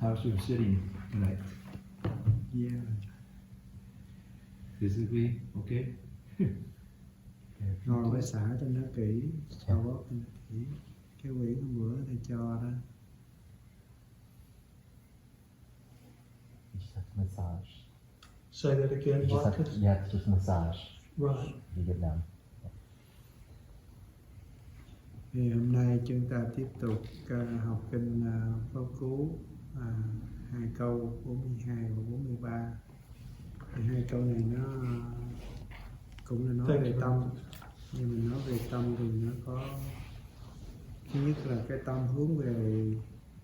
How's your sitting tonight? Yeah. disagree, okay? Ngồi phải xả cho nó kỹ, sau đó cho nó kỹ. Cái quyển hôm bữa thầy cho đó. You just have to massage. Say that again, You have to just massage. Right. You get down. Thì hôm nay chúng ta tiếp tục học kinh Pháp Cú 2 câu 42 và 43. Thì 2 câu này nó cũng là nói về tâm, nhưng mình nói về tâm thì nó có thứ nhất là cái tâm hướng về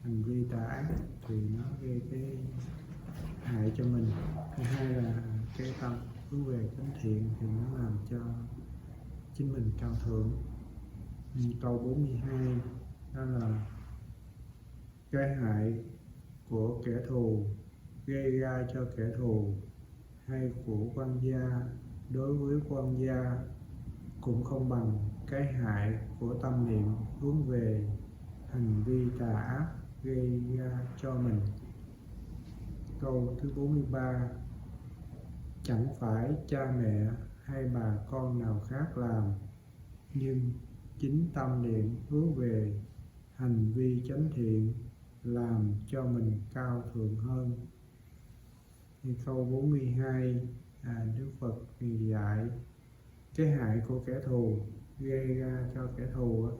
hành vi tà ác thì nó gây cái hại cho mình. Thứ hai là cái tâm hướng về chánh thiện thì nó làm cho chính mình cao thượng. Câu 42 đó là cái hại của kẻ thù gây ra cho kẻ thù hay của quan gia đối với quan gia cũng không bằng cái hại của tâm niệm hướng về hành vi tà ác gây ra cho mình. Câu thứ 43, chẳng phải cha mẹ hay bà con nào khác làm, nhưng chính tâm niệm hướng về hành vi chánh thiện làm cho mình cao thượng hơn. Thì câu 42, Đức Phật dạy cái hại của kẻ thù gây ra cho kẻ thù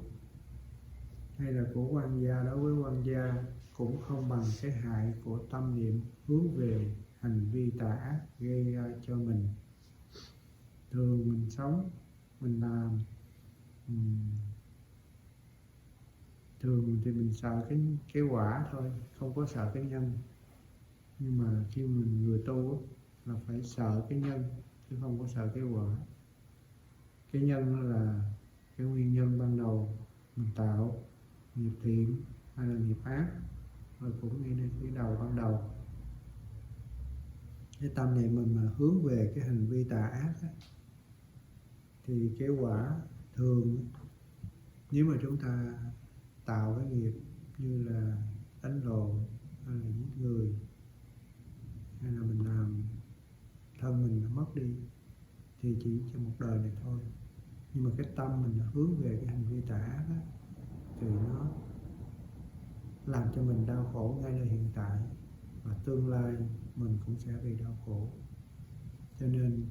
hay là của quan gia đối với quan gia cũng không bằng cái hại của tâm niệm hướng về hành vi tà ác gây ra cho mình. Thường mình sống, mình làm, thường thì mình sợ cái quả thôi, không có sợ cái nhân. Nhưng mà khi mình người tu là phải sợ cái nhân chứ không có sợ cái quả. Cái nhân là cái nguyên nhân ban đầu mình tạo nghiệp thiện hay là nghiệp ác, rồi cũng nghĩ đến cái đầu ban đầu. Cái tâm niệm mình mà hướng về cái hành vi tà ác thì cái quả thường nếu mà chúng ta tạo cái nghiệp như là đánh lộn hay là giết người hay là mình làm thân mình mất đi thì chỉ trong một đời này thôi. Nhưng mà cái tâm mình hướng về cái hành vi tà ác thì nó làm cho mình đau khổ ngay nơi hiện tại và tương lai mình cũng sẽ bị đau khổ. Cho nên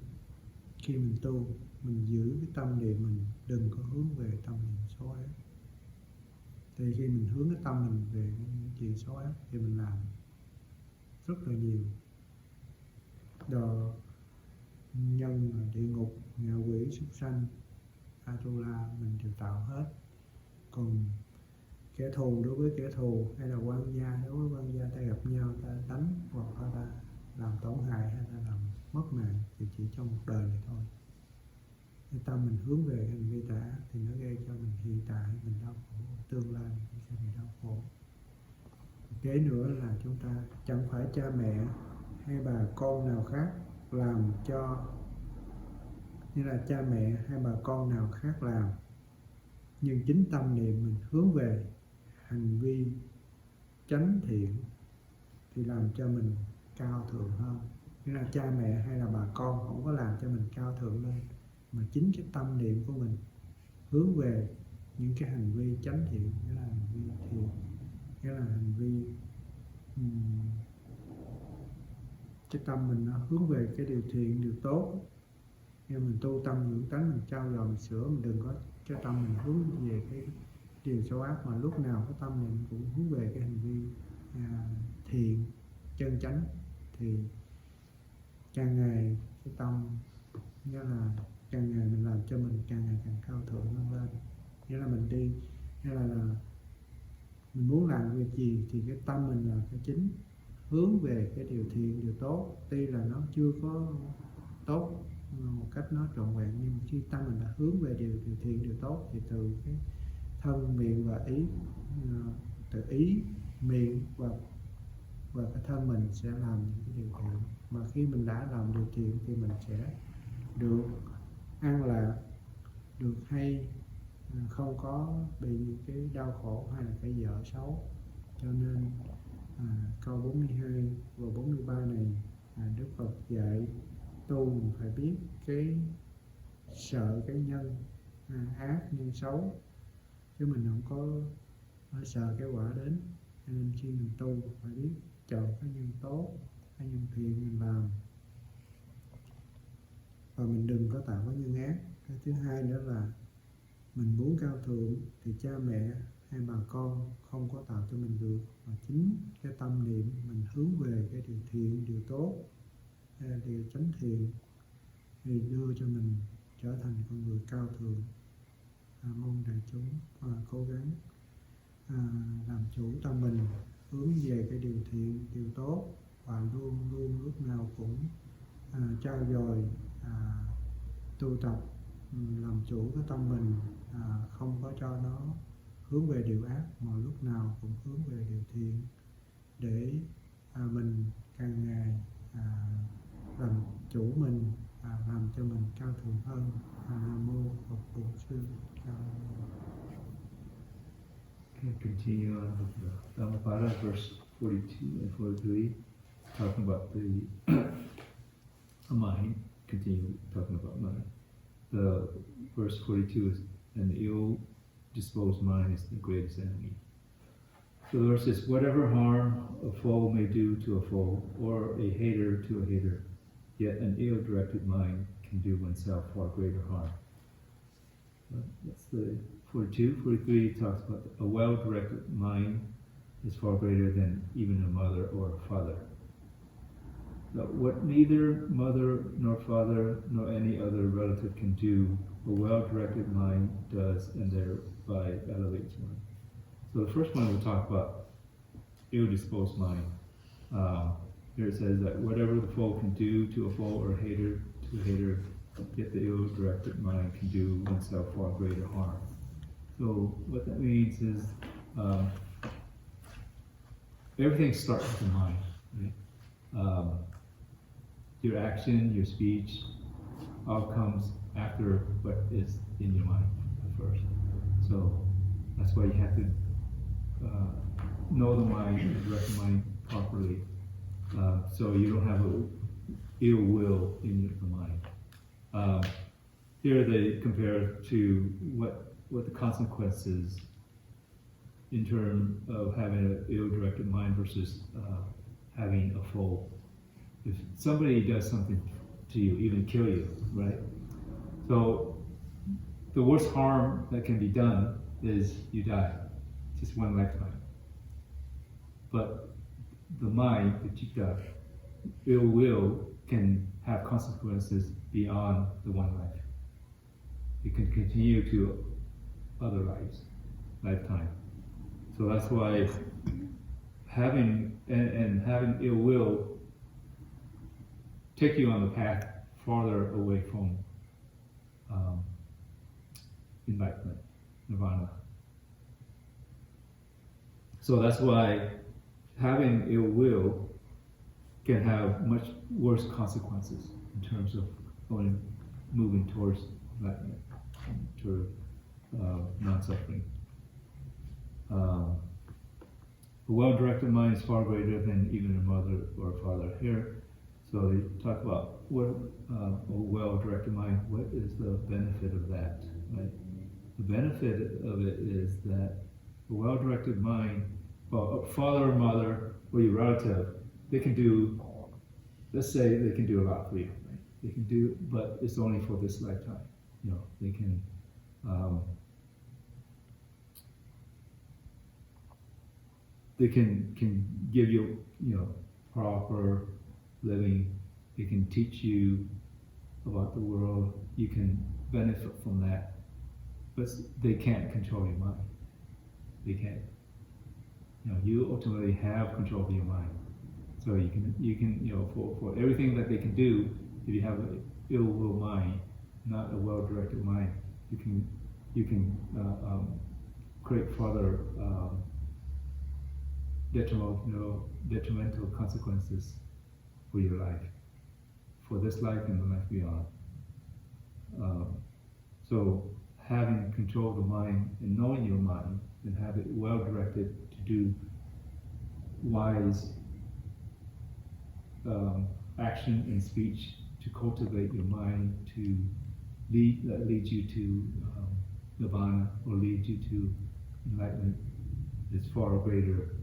khi mình tu, mình giữ cái tâm niệm mình đừng có hướng về tâm niệm xấu ác. Thì khi mình hướng cái tâm mình về những chuyện xấu ác thì mình làm rất là nhiều. Đồ nhân, địa ngục, ngạ quỷ, súc sanh, Atula mình đều tạo hết. Còn kẻ thù đối với kẻ thù hay là quan gia đối với quan gia, ta gặp nhau ta đánh hoặc là ta làm tổn hại hay ta làm mất mạng thì chỉ trong một đời này thôi. Cái tâm mình hướng về hành vi tà ác thì nó gây cho mình hiện tại mình đau khổ, tương lai mình cũng sẽ bị đau khổ. Kế nữa là chúng ta chẳng phải cha mẹ hay bà con nào khác làm cho, như là cha mẹ hay bà con nào khác làm, nhưng chính tâm niệm mình hướng về hành vi chánh thiện thì làm cho mình cao thượng hơn. Như là cha mẹ hay là bà con không có làm cho mình cao thượng lên, mà chính cái tâm niệm của mình hướng về những cái hành vi chánh thiện, nghĩa là hành vi thiện, nghĩa là hành vi cái tâm mình nó hướng về cái điều thiện, điều tốt. Khi mình tu tâm dưỡng tánh, mình trau dồi, mình sửa, mình đừng có cái tâm mình hướng về cái điều xấu ác, mà lúc nào cái tâm mình cũng hướng về cái hành vi thiện, chân chánh, thì càng ngày cái tâm nghĩa là càng ngày mình làm cho mình càng ngày càng cao thượng hơn lên. Nghĩa là mình đi, nghĩa là mình muốn làm việc gì thì cái tâm mình là cái chính, hướng về cái điều thiện, điều tốt. Tuy là nó chưa có tốt một cách nó trọn vẹn, nhưng khi tâm mình đã hướng về điều thiện, điều tốt thì từ cái thân, miệng và ý, từ ý, miệng và cái thân mình sẽ làm những cái điều thiện. Mà khi mình đã làm điều thiện thì mình sẽ được an lạc, được hay, không có bị những cái đau khổ hay là cái vợ xấu. Cho nên câu 42 và 43 này Đức Phật dạy tu phải biết cái sợ cái nhân ác nhân xấu, chứ mình không có sợ cái quả đến. Cho nên khi mình tu phải biết chọn cái nhân tốt, cái nhân thiện mình làm, và mình đừng có tạo cái nhân ác. Cái thứ hai nữa là mình muốn cao thượng thì cha mẹ hay bà con không có tạo cho mình được, mà chính cái tâm niệm mình hướng về cái điều thiện, điều tốt, điều chánh thiện thì đưa cho mình trở thành con người cao thượng. Mong đại chúng cố gắng làm chủ tâm mình, hướng về cái điều thiện, điều tốt, và luôn luôn lúc nào cũng trau dồi tu tập, làm chủ cái tâm mình, không có cho nó hướng về điều ác, mà lúc nào cũng hướng về điều thiện, để mình càng ngày làm chủ mình, làm cho mình cao thượng hơn. Nam mô Phật Bổn Sư Cao. Okay, continue on with the Dhammapada, verse 42 and 43, talking about the mind. Continue talking about mind. The verse 42 is, an ill-disposed mind is the greatest enemy. So the verse says, whatever harm a foe may do to a foe, or a hater to a hater, yet an ill-directed mind can do oneself far greater harm. That's the 42. 43 talks about a well-directed mind is far greater than even a mother or a father. But what neither mother nor father nor any other relative can do, a well-directed mind does, and thereby elevates one. So the first one we'll talk about ill-disposed mind. Here it says that whatever the foe can do to a foe or a hater to a hater, yet the ill-directed mind can do oneself far greater harm. So what that means is everything starts with the mind, right? Your action, your speech, all comes after what is in your mind first. So that's why you have to know the mind and direct the mind properly, so you don't have a ill will in the mind. Here they compare to what the consequences in terms of having an ill-directed mind versus having a foe. If somebody does something to you, even kill you, right? So the worst harm that can be done is you die, just one lifetime. But the mind, the chitta, ill will, can have consequences beyond the one life. It can continue to other lifetime. So that's why having ill will take you on the path farther away from enlightenment, nirvana. So that's why having ill will can have much worse consequences in terms of moving towards enlightenment, toward non-suffering. A well-directed mind is far greater than even a mother or a father. Here, so they talk about what a well-directed mind, what is the benefit of that, right? The benefit of it is that a well-directed mind, well, a father or mother or your relative, they can do, let's say they can do a lot for you, right? They can do, but it's only for this lifetime. You know, they can give you, proper living. They can teach you about the world. You can benefit from that, but they can't control your mind. They can't. You ultimately have control of your mind. So you can, for everything that they can do, if you have an ill will mind, not a well-directed mind, you can create further detrimental consequences for your life, for this life and the life beyond. So having control of the mind and knowing your mind and have it well directed to do wise action and speech to cultivate your mind to lead you to nirvana or lead you to enlightenment is far greater.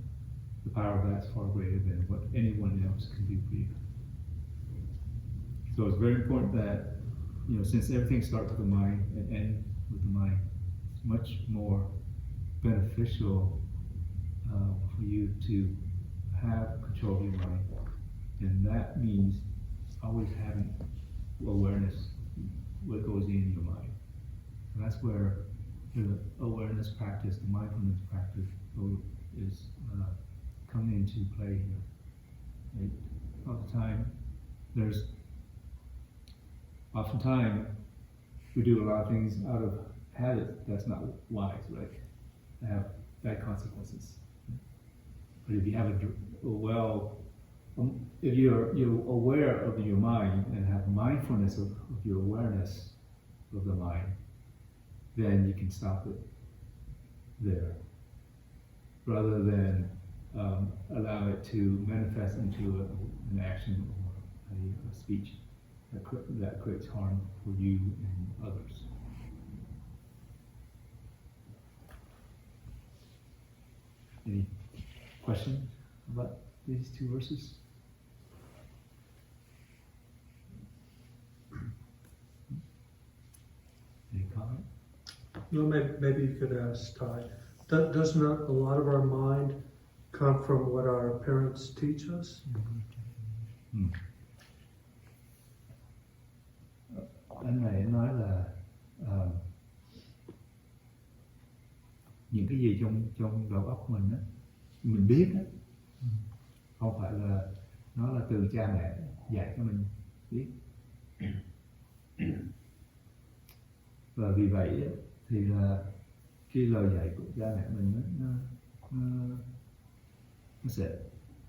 The power of that's far greater than what anyone else can do for you. So it's very important that, since everything starts with the mind and ends with the mind, it's much more beneficial for you to have control of your mind. And that means always having awareness what goes in your mind. And that's where the awareness practice, the mindfulness practice is coming into play here. Right? Oftentimes we do a lot of things out of habit that's not wise, right? They have bad consequences. But if you have if you're aware of your mind and have mindfulness of your awareness of the mind, then you can stop it there, rather than allow it to manifest into an action or a speech that creates harm for you and others. Any questions about these two verses? Any comment? Well, maybe you could ask Thay. Does not a lot of our mind come from what our parents teach us? Anh này nói là những cái gì trong đầu óc mình á, mình biết á, không phải là nó là từ cha mẹ dạy cho mình biết. Và vì vậy á, thì là cái lời dạy của cha mẹ mình á, nó sẽ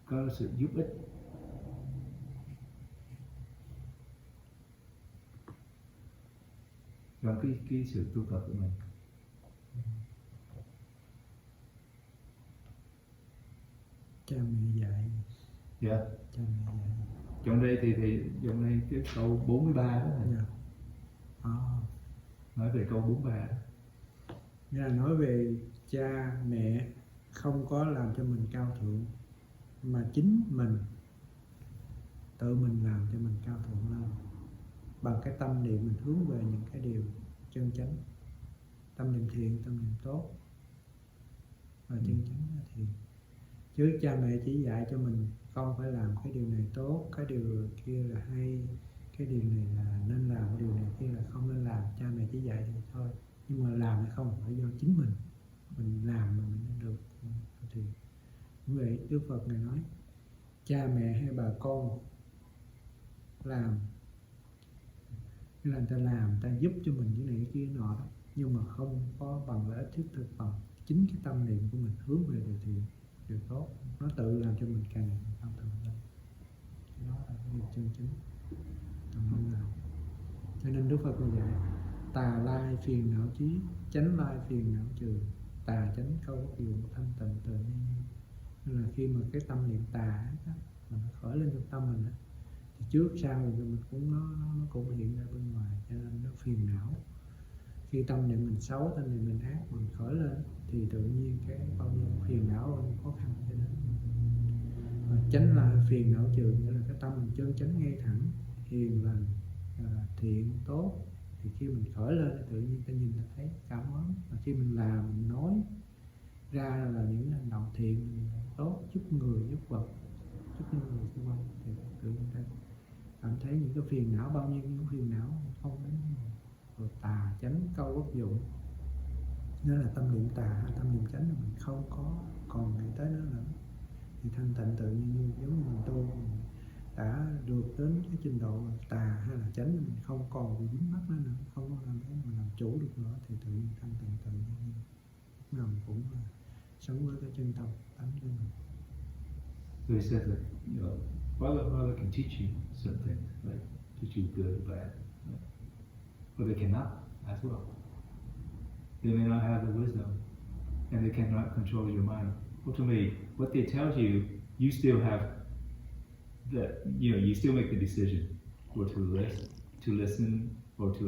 có sự giúp ích trong cái sự tu tập của mình. Cha mẹ dạy. Dạ. Cha mẹ dạy. Trong đây thì trong đây cái câu 43 đó này. Dạ. Nói về câu 43 đó. Nghĩa là nói về cha mẹ không có làm cho mình cao thượng, mà chính mình tự mình làm cho mình cao thượng lên bằng cái tâm niệm mình hướng về những cái điều chân chánh, tâm niệm thiện, tâm niệm tốt và chân chánh là thiện. Chứ cha mẹ chỉ dạy cho mình con phải làm cái điều này tốt, cái điều kia là hay, cái điều này là nên làm, cái điều này kia là không nên làm. Cha mẹ chỉ dạy thì thôi, nhưng mà làm hay không phải do chính mình làm mà mình mới được. Thì như vậy Đức Phật này nói cha mẹ hay bà con làm, nghĩa là người ta làm, người ta giúp cho mình cái này cái kia nọ đó, nhưng mà không có bằng lợi ích thiết thực bằng chính cái tâm niệm của mình hướng về điều thiện, điều tốt, nó tự làm cho mình càng ngày càng cao thượng lên. Đó là cái điều chân chính tầm không làm. Cho nên Đức Phật dạy tà lai phiền não chí, chánh lai phiền não trừ, tà chánh câu bất dụng, thanh tịnh tự nhiên. Nên là khi mà cái tâm niệm tà đó, mà nó khởi lên trong tâm mình đó, thì trước sau rồi mình cũng nó cũng hiện ra bên ngoài, cho nên nó phiền não. Khi tâm niệm mình xấu, tâm niệm mình ác mình khởi lên thì tự nhiên cái bao nhiêu phiền não và khó khăn cho nên. Và chánh là phiền não trừ, nghĩa là cái tâm mình chân chánh ngay thẳng, hiền lành, thiện tốt, thì khi mình khởi lên thì tự nhiên ta nhìn ta thấy cảm ơn. Và khi mình làm, mình nói ra là những hành động thiện, tốt, giúp người, giúp vật, giúp những người xung quanh, thì tự nhiên ta cảm thấy những cái phiền não, bao nhiêu những phiền não không đến. Rồi tà chánh câu bất dụng, nghĩa là tâm niệm tà hay tâm niệm chánh là mình không có còn nghĩ tới nó nữa, thì thanh tịnh tự nhiên giống như mình tu, mình đã được đến cái trình độ tà hay là chánh, mình không còn bị dính mắc nó nữa, không có làm thế mình làm chủ được nữa, thì tự nhiên thanh tịnh tự nhiên nào cũng là sống với cái chân tâm tánh của mình. So he says that father can teach you certain things, right? Teach you good or bad, right? But they cannot as well. They may not have the wisdom, and they cannot control your mind. Ultimately, what they tell you, you still have you still make the decision or to listen, or to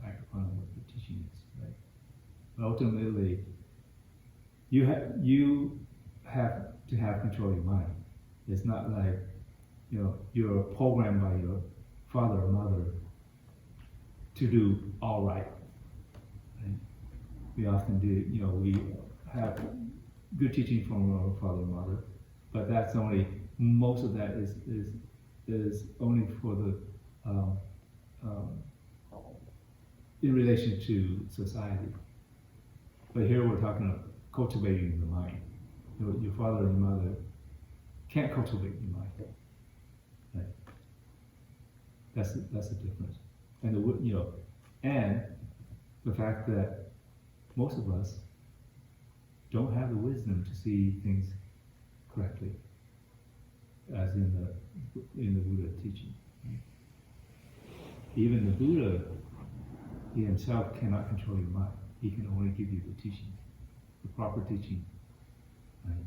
act upon what the teaching is, right? But ultimately, you have to have control of your mind. It's not like, you're programmed by your father or mother to do all right. We often do, we have good teaching from our father and mother, but that's only, most of that is only for the, in relation to society. But here we're talking about cultivating the mind. Your father and mother can't cultivate your mind. Right? That's the difference. And and the fact that most of us don't have the wisdom to see things correctly, as in the Buddha teaching. Even the Buddha, he himself cannot control your mind. He can only give you the teaching, the proper teaching. Right?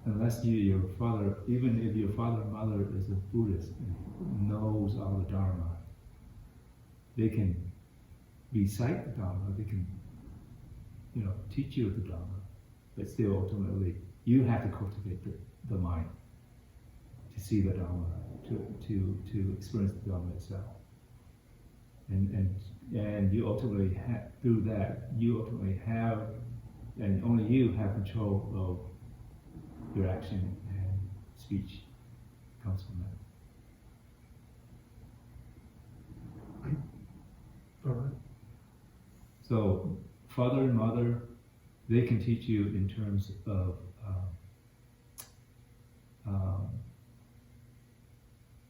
Unless your father, even if your father and mother is a Buddhist and knows all the Dharma, they can recite the Dharma, they can, teach you the Dharma, but still ultimately you have to cultivate the mind to see the Dharma, to experience the Dharma itself. And you ultimately through that, you ultimately have, and only you have control of your action and speech comes from that. All right. So, father and mother, they can teach you in terms of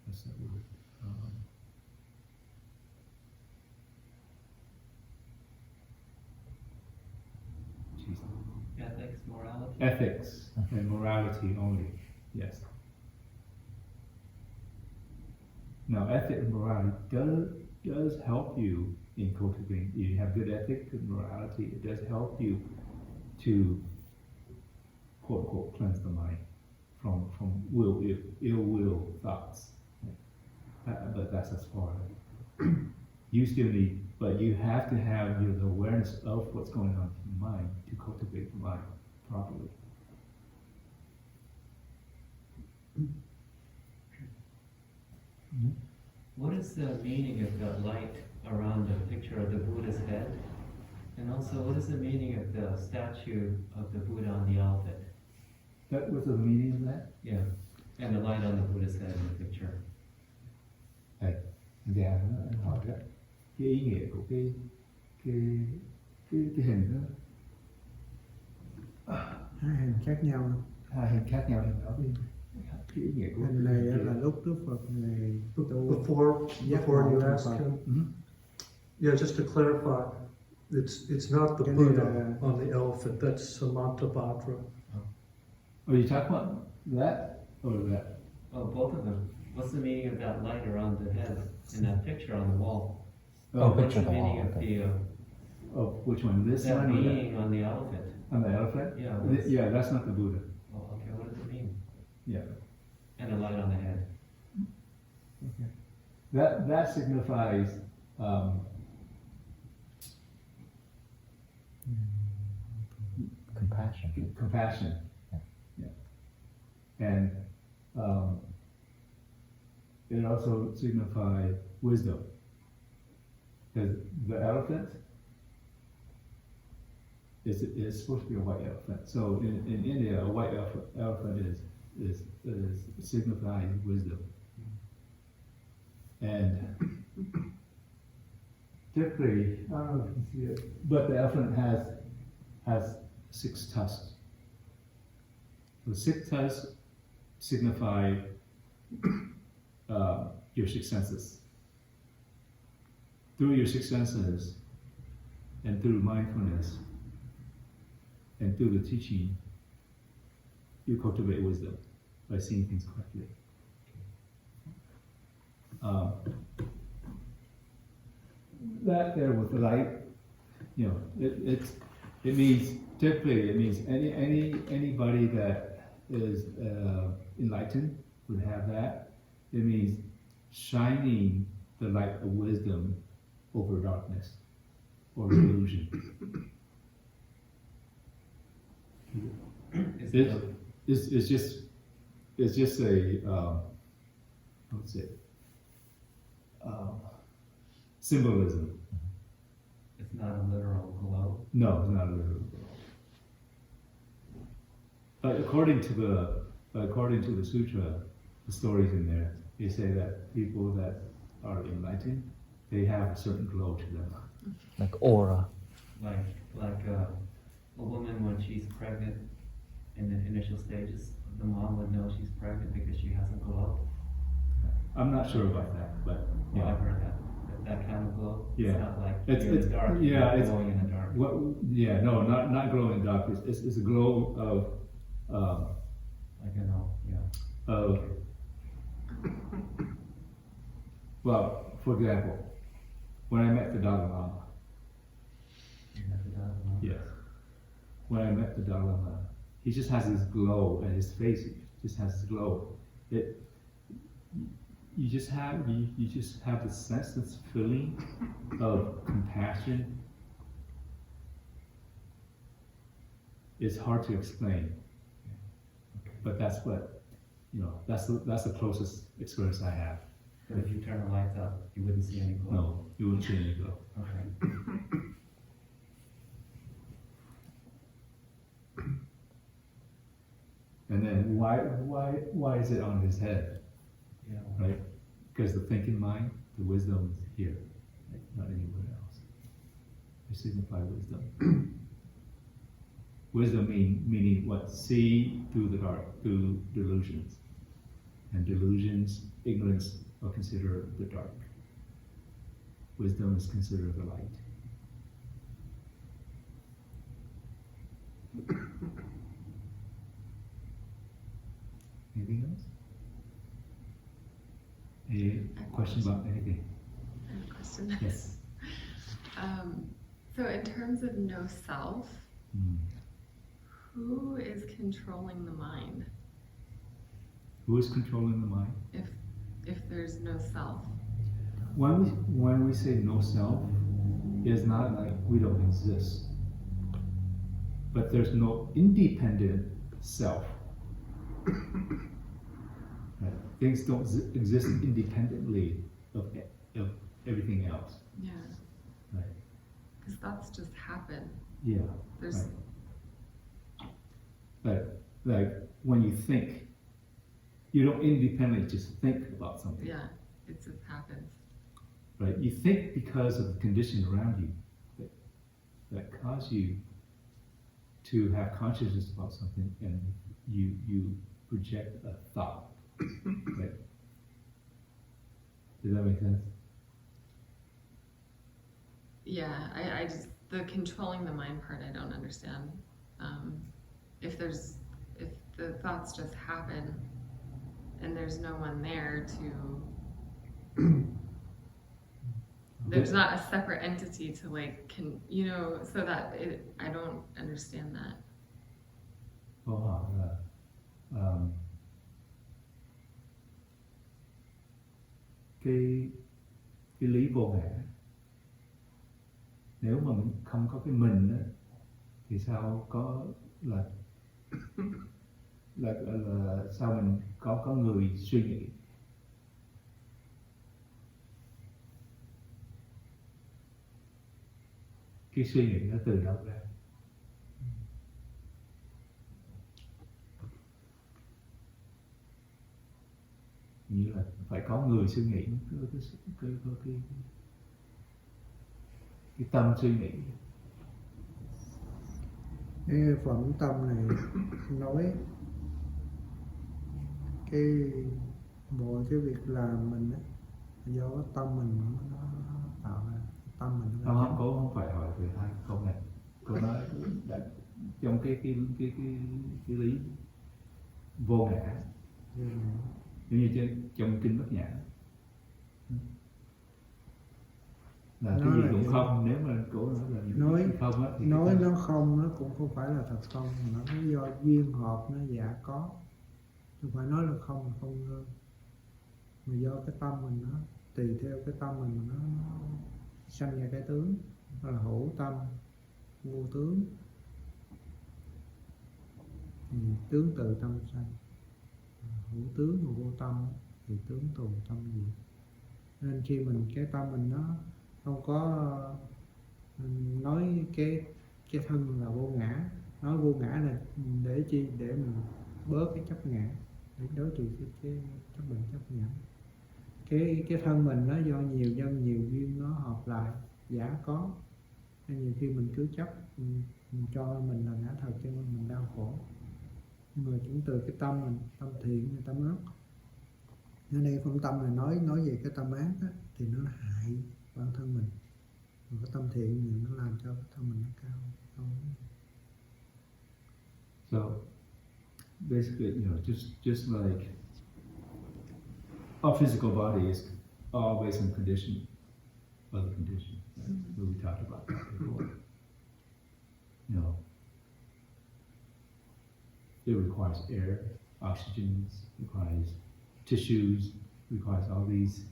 what's that word? Ethics, morality. Ethics and morality only. Yes. Now, ethics and morality does help you in cultivating. You have good ethics, good morality. It does help you to, quote unquote, cleanse the mind from ill will thoughts. But that's as far. You still need, but you have to have the awareness of what's going on in your mind to cultivate the mind properly. What is the meaning of the light around the picture of the Buddha's head? And also, what is the meaning of the statue of the Buddha on the elephant? That was the meaning of that? Yeah, and the light on the Buddha's head in the picture. Dạ, anh hỏi đó, cái ý nghĩa của cái hình đó. Hai hình khác nhau. Hai hình khác nhau thì nói cái ý nghĩa của Hình này là lúc Đức Phật Ngài tu Before you ask him, yeah, just to clarify, it's not the Buddha on the elephant. That's Samantabhadra. Are you talking about that or that? Oh, both of them. What's the meaning of that light around the head in that picture on the wall? Oh, What's picture the on the wall, meaning of okay. the Of which one? This that one or that? being on the elephant? On the elephant? Yeah. Yeah, that's not the Buddha. Oh, okay. What does it mean? Yeah. And a light on the head. Okay. That signifies Compassion. compassion. Yeah. And it also signifies wisdom. Because the elephant is supposed to be a white elephant. So in India, a white elephant is signifying wisdom. And typically, I don't know if you can see it, but the elephant has 6 tusks. The 6 tusks signify your 6 senses. Through your 6 senses, and through mindfulness, and through the teaching, you cultivate wisdom by seeing things correctly. That there with the light, it means typically anybody that is enlightened would have that. It means shining the light of wisdom over darkness or illusion. It's just a I would say symbolism. It's not a literal glow. No, it's not a literal glow. But according to the sutra, the stories in there, they say that people that are enlightened, they have a certain glow to them. Like aura. Like a woman when she's pregnant in the initial stages, the mom would know she's pregnant because she has a glow. I'm not sure about that, but Yeah, yeah. I've heard that kind of glow. Yeah. It's not like It's you're in the dark. yeah, you're it's glowing in the dark. what yeah, no, not glowing in the dark. It's a glow Like of well, for example, when I met the Dalai Lama. Yes. When I met the Dalai Lama, he just has this glow, and his face just has this glow. You just have this sense, this feeling of compassion. It's hard to explain, but that's what that's the closest experience I have. But if you turn the lights up, you wouldn't see any glow. No, you wouldn't see any glow. Okay. And then why is it on his head? Yeah. Right? Because the thinking mind, the wisdom is here, right? Not anywhere else. They signify wisdom. Wisdom meaning what? See through the dark, through delusions. And delusions, ignorance are considered the dark. Wisdom is considered the light. Anything else? Any question about anything? I have a question. Yes. So in terms of no self, Mm. who is controlling the mind Who is controlling the mind? if there's no self? When we say no self, it's not like we don't exist, but there's no independent self. Right? Things don't exist independently of everything else. Yeah, Right? because thoughts just happen. Yeah. There's Right. Like when you think, you don't independently just think about something. yeah, it just happens. Right? You think because of the conditions around you that cause you to have consciousness about something, and you project a thought. Right? Does that make sense? Yeah, I just the controlling the mind part I don't understand. If the thoughts just happen and there's no one there to there's not a separate entity to like so that I don't understand that. Cái lý vô ngã, nếu mà mình không có cái mình á, thì sao có là sao mình có người suy nghĩ? Cái suy nghĩ nó từ đâu ra? Như là phải có người suy nghĩ, cái tâm suy nghĩ. Cái phẩm tâm này nói cái mọi cái việc làm mình á, do cái tâm mình nó tạo ra, tâm mình nó Không, cô không phải hỏi về hai câu này. Cô nói trong cái lý vô ngã, giống như trong kinh Bát Nhã, là cái gì cũng không. Nếu mà cô nói là nói không á, thì nói nó không, nó cũng không phải là thật không, mà nó do duyên hợp nó giả có, không phải nói là không ngơ. mà do cái tâm mình nó tùy theo cái tâm mình mà nó sanh ra cái tướng, đó là hữu tâm vô tướng. Tướng từ tâm sanh, hữu tướng mà vô tâm thì tướng tù tâm diệt. Nên khi mình cái tâm mình nó không có nói cái thân là vô ngã, nói vô ngã là để chi, để mình bớt cái chấp ngã, để đối trị cái bệnh chấp ngã. Cái thân mình nó do nhiều nhân nhiều duyên nó hợp lại giả có, nên nhiều khi mình cứ chấp mình cho mình là ngã thật, cho nên mình đau khổ. Nhưng mà cũng từ cái tâm mình, tâm thiện hay tâm ác. Ở đây phong tâm là nói về cái tâm ác á, thì nó hại bản thân mình. Mà cái tâm thiện thì nó làm cho cái tâm mình nó cao. So basically, just like our physical body is all based on condition, other condition, right? We talked about that before. It requires air, oxygen, requires tissues, requires all these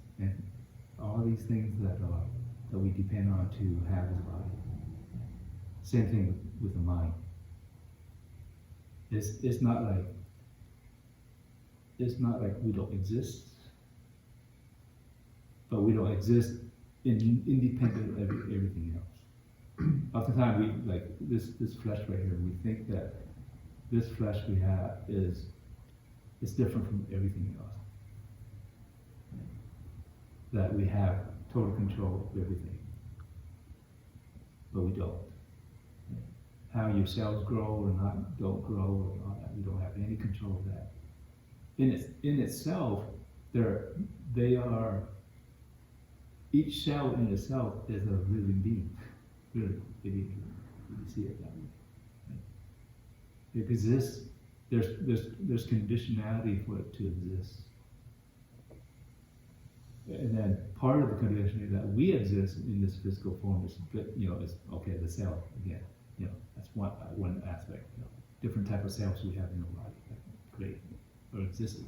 things that we depend on to have as a body. Same thing with the mind. It's not like we don't exist, but we don't exist independent of everything else. Oftentimes we like this flesh right here. We think that this flesh we have is different from everything else. That we have total control of everything, but we don't. How your cells grow or don't grow or all that, we don't have any control of that. In itself, they are. Each cell in itself is a living being. Really, if you see it that way. Right? It exists. There's conditionality for it to exist. And then part of the conditioning that we exist in this physical form is okay, the cell again. That's one aspect. Different type of cells we have in our body that create or exist.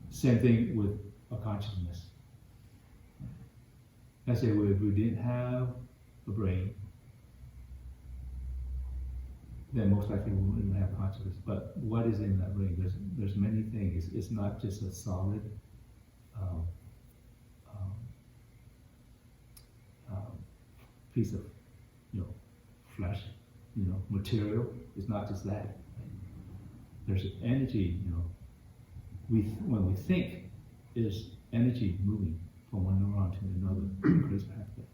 Same thing with a consciousness. Let's say if we didn't have a brain, then most likely we wouldn't have consciousness. But what is in that brain? There's many things. It's not just a solid piece of flesh, material. It's not just that. There's energy. When we think, is energy moving from one neuron to another, creates pathway.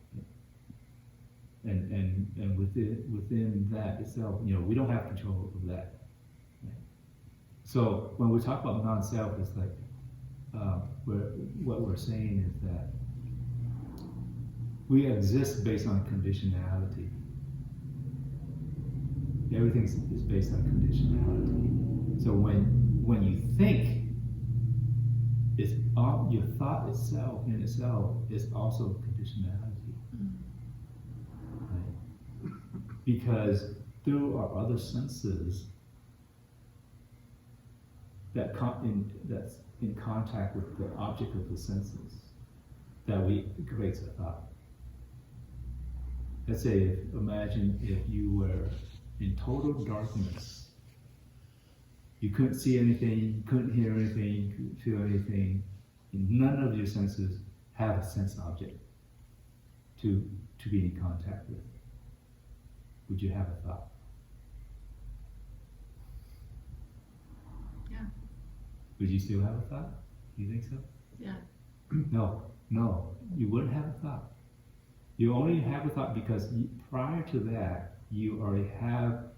And within that itself, we don't have control of that. Right? So when we talk about non-self, it's like what we're saying is that we exist based on conditionality. Everything is based on conditionality. So when you think, it's all, your thought itself in itself is also conditionality. Right? Because through our other senses, that's in contact with the object of the senses, that we creates a thought. Let's say, imagine if you were in total darkness. You couldn't see anything, you couldn't hear anything, you couldn't feel anything. And none of your senses have a sense object to be in contact with. Would you have a thought? Yeah. Would you still have a thought? Do you think so? Yeah. No, you wouldn't have a thought. You only have a thought because prior to that, you already have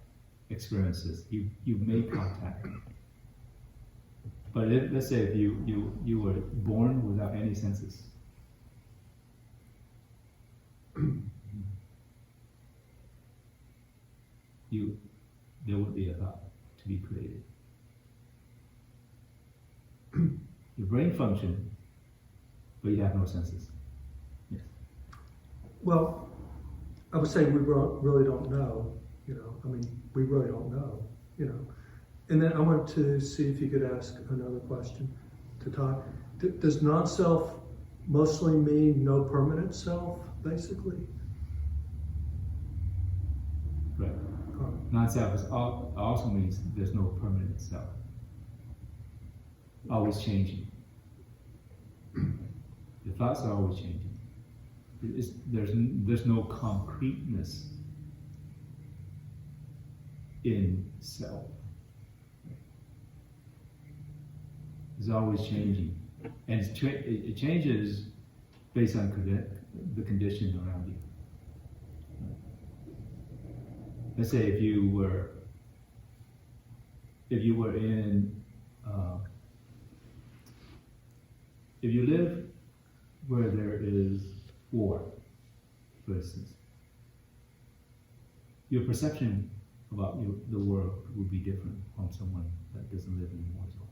experiences. You've made contact. But let's say if you were born without any senses. There would be a thought to be created. Your brain function, but you have no senses. Yes. Well, I would say we really don't know, we really don't know, And then I wanted to see if you could ask another question to Thay. Does non-self mostly mean no permanent self, basically? Right. Non-self also means there's no permanent self. Always changing. The thoughts are always changing. There's no concreteness in self. It's always changing, and it changes based on the conditions around you. Let's say if you were in if you live where there is war, for instance, your perception about the world will be different from someone that doesn't live in a war zone.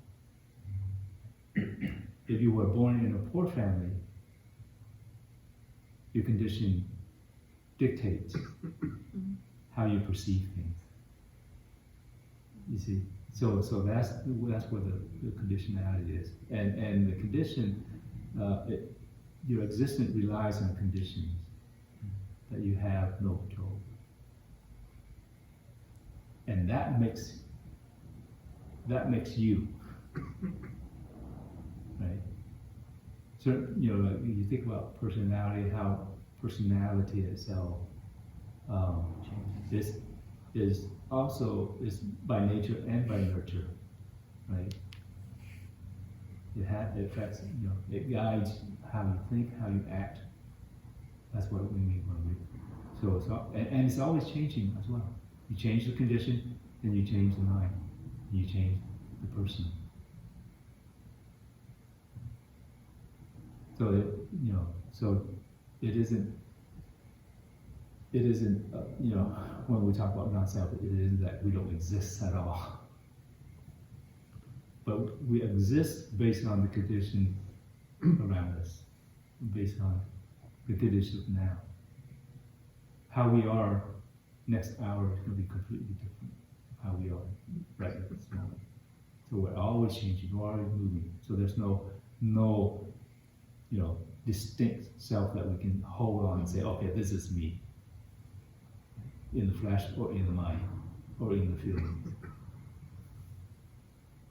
If you were born in a poor family, your condition dictates how you perceive things. You see, so that's where the conditionality is, and the condition, your existence relies on conditions that you have no control, and that makes you, right? So like you think about personality, how personality itself is by nature and by nurture, right? It affects, it guides how you think, how you act. That's what we mean when we. So and it's always changing as well. You change the condition, then you change the mind, you change the person. So it isn't. When we talk about non-self, it isn't that we don't exist at all. But we exist based on the condition around us, based on the condition of now. How we are next hour is going to be completely different from how we are right at this moment. So we're always changing, we're always moving. So there's no distinct self that we can hold on and say, okay, this is me. In the flesh or in the mind or in the feelings.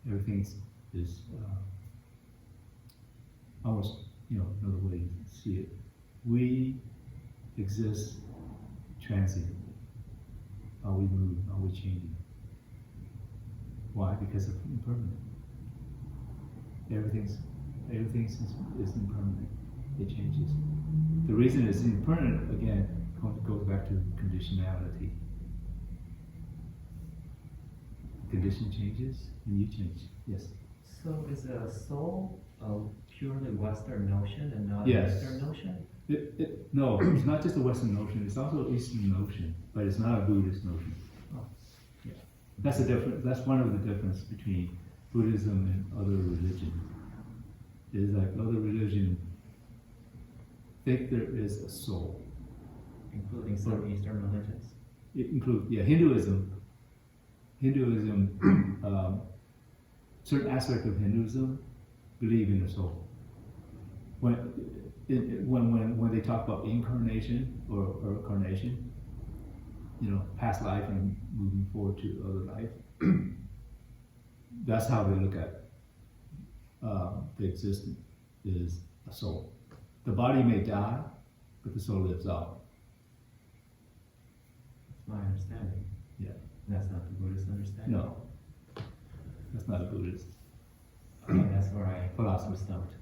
Everything is almost, another way to see it. We exist transiently. Are we moving? Are we changing? Why? Because of impermanent. Everything is impermanent. It changes. The reason it's impermanent, again, goes back to conditionality. The condition changes and you change. Yes? So is a soul a purely Western notion and not Yes. a Eastern notion? No, it's not just a Western notion, it's also an Eastern notion, but it's not a Buddhist notion. Oh. Yeah. That's one of the difference between Buddhism and other religions. It is like other religions think there is a soul. Including some Eastern religions? It includes, Hinduism, certain aspects of Hinduism believe in the soul. When they talk about incarnation or incarnation, past life and moving forward to other life, that's how they look at the existence is a soul. The body may die, but the soul lives on. That's my understanding. Yeah. That's not the Buddhist understanding? No, that's not a Buddhist. Okay, that's where I Philosophy. was stumped.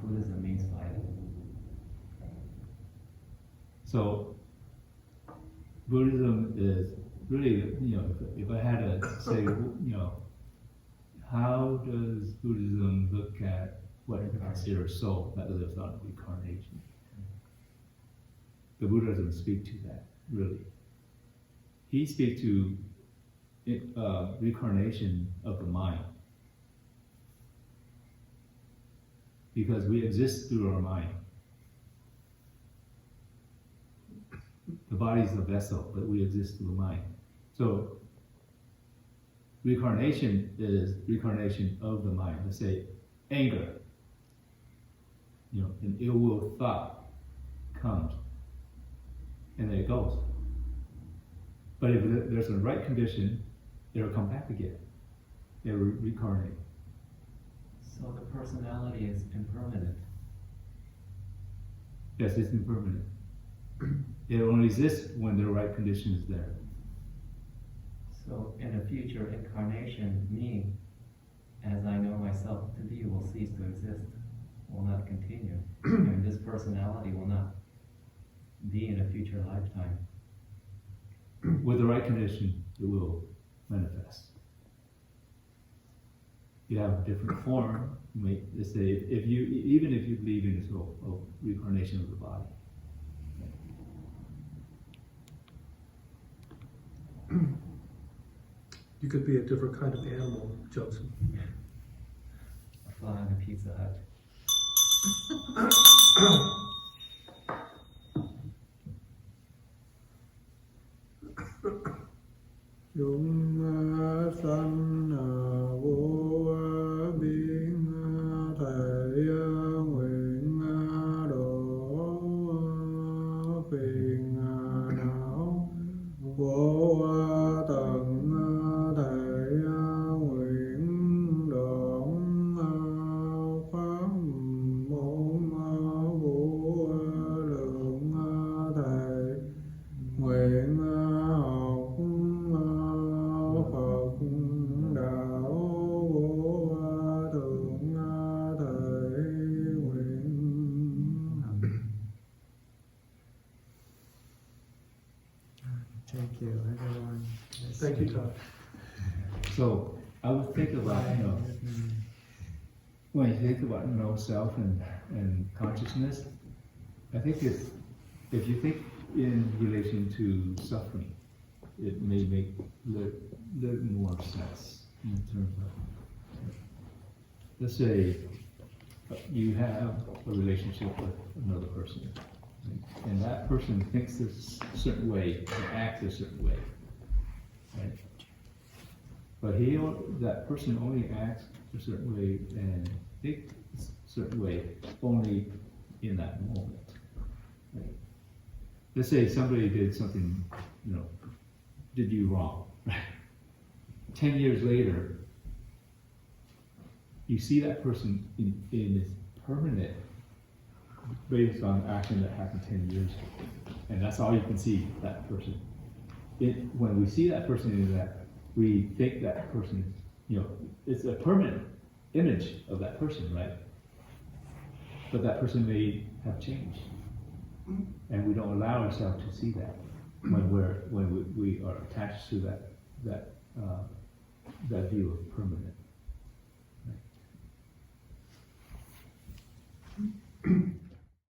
Buddhism means life. So Buddhism is really, if I had to say, how does Buddhism look at what it considers soul that lives on reincarnation? The Buddha doesn't speak to that, really. He speaks to reincarnation of the mind. Because we exist through our mind. The body is the vessel, but we exist through the mind. So reincarnation is reincarnation of the mind. Let's say anger, an ill will thought comes, and then it goes. But if there's a right condition, it'll come back again. It'll reincarnate. So the personality is impermanent. Yes, it's impermanent. It only exists when the right condition is there. So in a future incarnation, me, as I know myself to be, will cease to exist, will not continue. And this personality will not be in a future lifetime. With the right condition, it will manifest. You have a different form. Let's say, even if you believe in this whole reincarnation of the body. You could be a different kind of animal, Joseph. A fly on a Pizza Hut. Chúng sanh vô biên thể nguyện độ phiền não vô tận thể nguyện đoạn pháp môn vô lượng thể nguyện học Phật đạo vô thượng thể nguyện. Thank you, everyone. Thank you, Todd. So I would think about, when you think about self and consciousness, I think if you think in relation to suffering, it may make little more sense in terms of, let's say you have a relationship with another person, right? And that person thinks this certain way and acts a certain way, right? But that person only acts a certain way and thinks a certain way only in that moment, right? Let's say somebody did something, did you wrong. 10 years later, you see that person in this permanent, based on action that happened 10 years ago. And that's all you can see, that person. When we see that person in that, we think that person, it's a permanent image of that person, right? But that person may have changed. And we don't allow ourselves to see that when we are attached to that view of permanent.